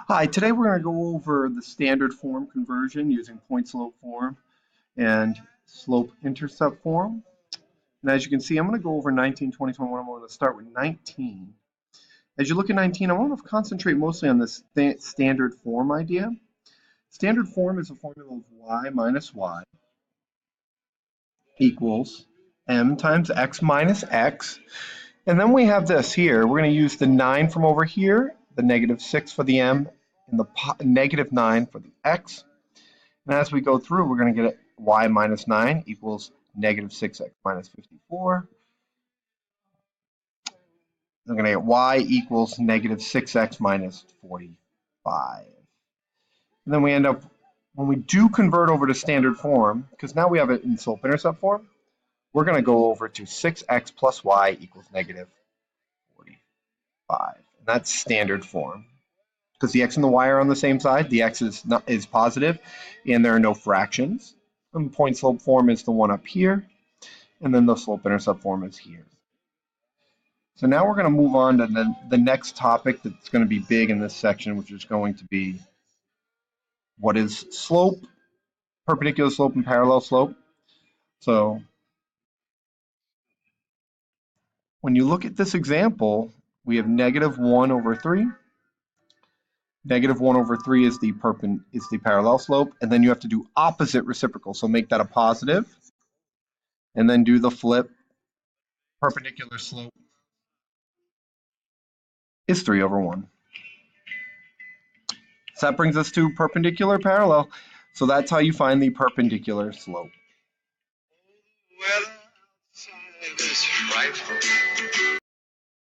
Hi, today we're going to go over the standard form conversion using point slope form and slope intercept form. And as you can see, I'm going to go over 19, 20, 21. I'm going to start with 19. As you look at 19, I want to concentrate mostly on this standard form idea. Standard form is a formula of y minus y equals m times x minus x. And then we have this here. We're going to use the 9 from over here, the negative 6 for the m, and the negative 9 for the x. And as we go through, we're going to get y minus 9 equals negative 6x minus 54. I'm going to get y equals negative 6x minus 45. And then we end up, when we do convert over to standard form, because now we have it in slope-intercept form, we're going to go over to 6x plus y equals negative 45. And that's standard form. Because the x and the y are on the same side, the x is positive, and there are no fractions. And point slope form is the one up here, and then the slope intercept form is here. So now we're going to move on to the next topic that's going to be big in this section, which is going to be what is slope, perpendicular slope, and parallel slope. So when you look at this example, we have negative 1 over 3. Negative 1 over 3 is the parallel slope, and then you have to do opposite reciprocal. So make that a positive, and then do the flip. Perpendicular slope is 3 over 1. So that brings us to perpendicular parallel. So that's how you find the perpendicular slope. Weather outside is frightful.